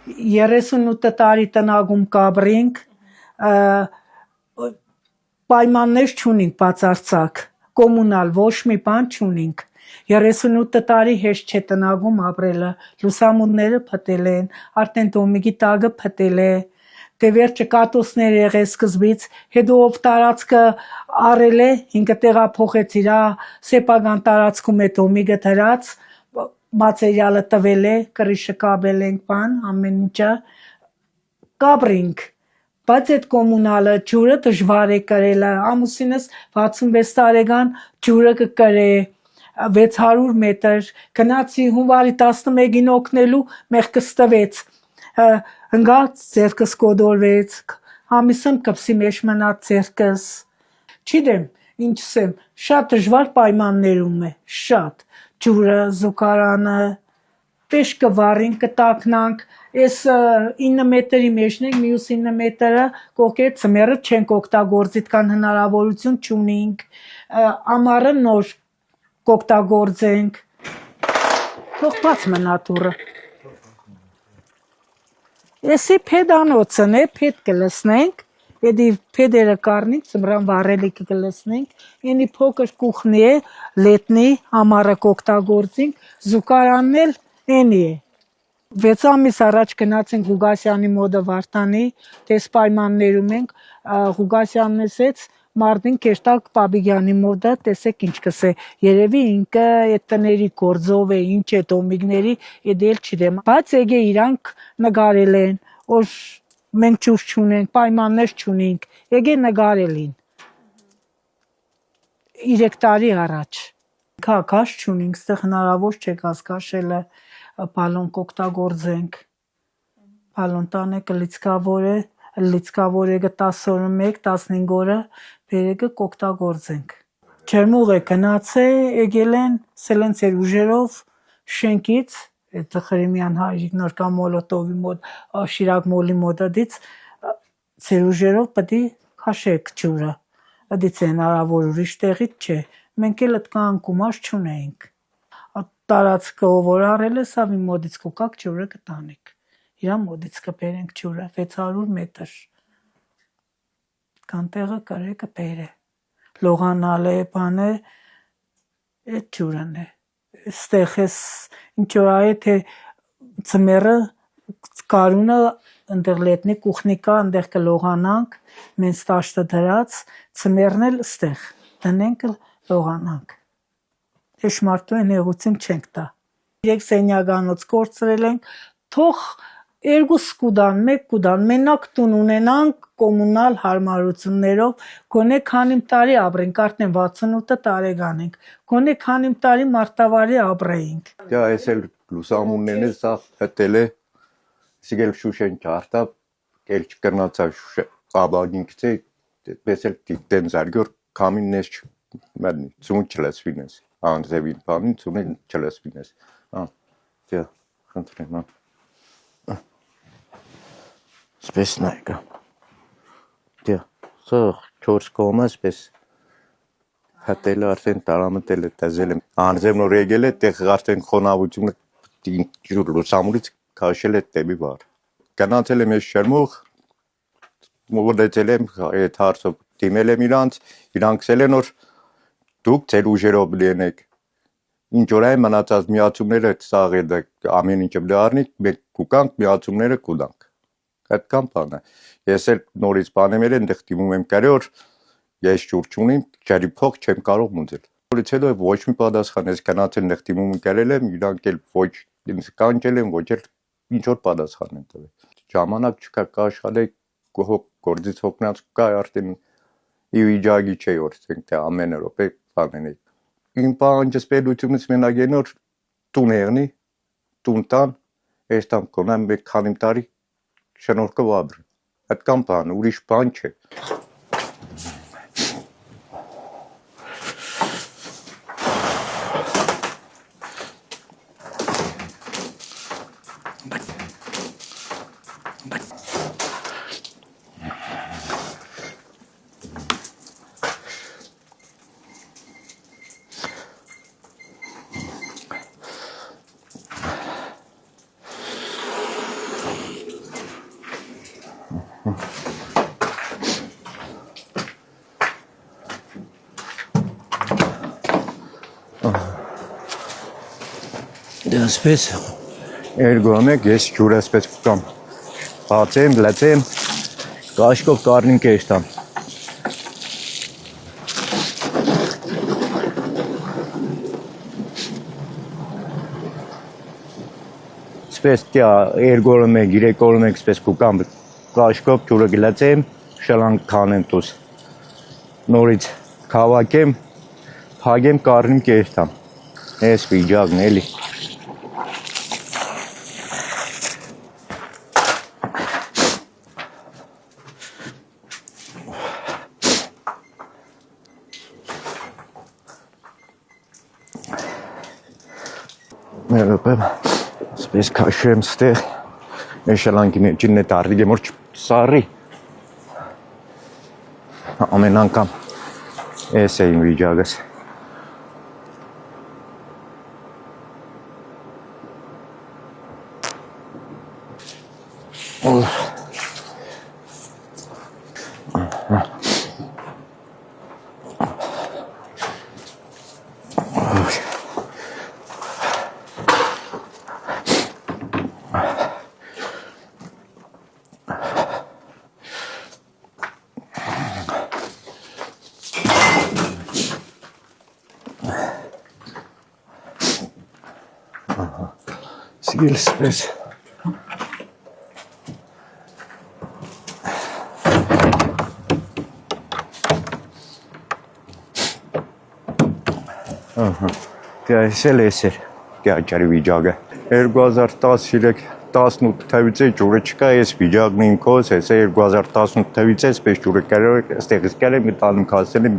38 տարի տնագում կաբրինք, պայմաններ չունինք բացարձակ, կոմունալ ոչ մի բան չունինք, 38 տարի հեշտ չէ տնագում ապրելը, լուսամուտները փտել են, արդեն դոմիգի տագը փտել է, դե վերջը կատոսներ եղել սկզբից, հետո ով տարածքը առել է, ինքը տեղափոխեց իրա սեփական տարածքում է դոմիգը դրած, մատերիալը տվել է, կրիշը կաբել ենք բան, ամեն ինչը, կաբրինք, բայց այդ կոմունալը ջուրը դժվար է կրելը, ամուսինս 66 տարեկան ջուրը կկրե, 600 մետր, գնացի հունվարի 11-ին օգնելու մեղքս տվեց, ընգած ձերքս կոդորվեց, համիսն կպսի մեջ մնաց ձերքս, չիդեմ, ինչս եմ, շատ դժվար պայմաններում է, շատ, ջուրը, զուգարանը, Պեշկը վառին կտակնանք, ես 9 մետրի մեջն ենք, մյուս 9 մետրը կոկետ ծմերը չենք օգտագործիտ կան հնարավորություն չունինք, ամառը նոր կօգտագործենք, թող բաց մնա դուռը, եսի փեդանոցն է, փեդ կլսնենք, Եդի փեդերը կառնենք, ծմրան վառելիքը կլսնենք, ենի փոքր կուխնի է, լետնի, ամառը կօգտագործենք, զուգարանն էլ Էնի է, 6 ամիս առաջ գնացենք Ղուգասյանի մոդը Վարդանի, տես պայմաններում ենք, Ղուգասյանն էսեց, մարդին կերտակ Պաբիգյանի մոդը, տեսեք ինչ կսե, երևի ինքը այդ տների գործով է, ինչ է դոմիգների, էդ էլ չդեմ, բայց եգե իրանք նգարել են, որ մենք ջուր չունենք, պայմաններ չունենք, եգե նգարելին, 3 տարի առաջ, կաշ չունենք, ստեղ հնարավոր չէ կասկաշելը, բալոն կօգտագործենք, բալոն տանեկը լիցքավոր է 10 օրը մեկ, 15 օրը բերեկը կօգտագործենք, ջերմուղ է գնաց է, եգել են, սել են ծեր ուժերով շենքից, այդ Խրիմյան հայրիկ նորկա մոլոտովի մոտ, շիրակ մոլի մոտադից, ծեր ուժերով պտի կաշեք ջուրը, ադից է հնարավոր ուրիշ տեղից չէ, մենք էլ ատկան կումաշ չունեինք, տարածքը որ առել է, սավ իմ մոդից կոկակ ջուրը կտանենք, իրա մոդից կբերենք ջուրը, 600 մետր, կանտեղը կրե կբեր է, լողանալ է, բան է, այդ ջուրն է, ստեղ ես ինչ որ այ թե ծմերը, կարունը, ընդեղ լետնի կուխնի կա, ընդեղ կլողանանք, մենց տաշտը դրած, ծմերն էլ ստեղ, դնենք լողանանք, Հեշմարտու են հեղուցին չենք տա, 3 սենյականոց կորցրել ենք, թող 2 կուդան, 1 կուդան, մենակ տուն ունենանք կոմունալ հարմարություններով, գոնե քանիմ տարի ապրենք, արդեն 68 տարեկան ենք, գոնե քանիմ տարի մարտավարի ապրեինք։ Դա այս էլ լուսամուններն է, սա հտել է, սիգել շուշեն ճարտա, կել չկրնացա շուշը, աբագինքց է, պես էլ դեն զարգոր կամին նես մերնի, ծուն չլեսվին ես, անձևին բանին ծունին չլեսվին ես, դյա, խնդրեմ, սպես նայգա, դյա, սող 4 կողմը սպես հտել է արդեն տարամտել է տեզել եմ, անձև նոր եկել է, տեղ արդեն խոնավությունը ջուր լուսամուրից կաշել է տեպի վար, գնացել եմ ես շերմուղ, մովորդեցել եմ այդ հարցով, դիմել եմ իրանք սել են որ դուք ձեր ուժերով լինեք, ինչ որ այն մնացած միացումները սաղ է ամեն ինչը դարնիկ, մենք կուկանք միացումները կուդանք, այդ կան բանը, ես էլ նորից բանեմ էլ ընդեղ դիմում եմ կարի որ ես ջուր չունիմ, ջարի փող չեմ կարող մունձել, որից հետո ոչ մի պատասխան, ես գնացել ընդեղ դիմում կարել եմ, իրանք էլ ոչ ինձ կանչել են, ոչ էլ ինչ որ պատասխան են տվել, ժամանակ չկա կաշխատեք, գործից հոգնած կա արդեն իվիջագի չէ որ թե ամեն Եվրոպե բանենեք, իմ պահանջս պետությունից մենակ են որ տուն եղնի, տուն տան, այս տան կոնամ մեկ քանիմ տարի շնորհքով ապրի, այդ կան բան, ուրիշ բան չէ։ Այսպես երգոմեք ես ջուրը այսպես կամ բացեմ, լացեմ, կաշկով կարնին կեշտամ։ Այսպես տիա երգորոմեք, իրեկորոմեք այսպես կուկամ կաշկով ջուրը գլացեմ, շալանք քանեմ տուս։ Նորից քավակեմ, փագեմ կարնին կեշտամ։ Այս վիճակն էլի։ Մերոպեմ, այսպես քաշեմ ստեղ, էշալանքի մեջին է տարրիգ եմ որ սարի, ամեն անգամ ես է իմ վիճակս։ Սիգել սպես։ Դե այս էլ ես էր, դե աճարի վիճակը։ 2013-18 թվից է ջուրը չկա, ես վիճակն իմ կոս, ես 2018 թվից է սպես ջուրը կարել, ստեղից կարել, մի տանում կասել եմ,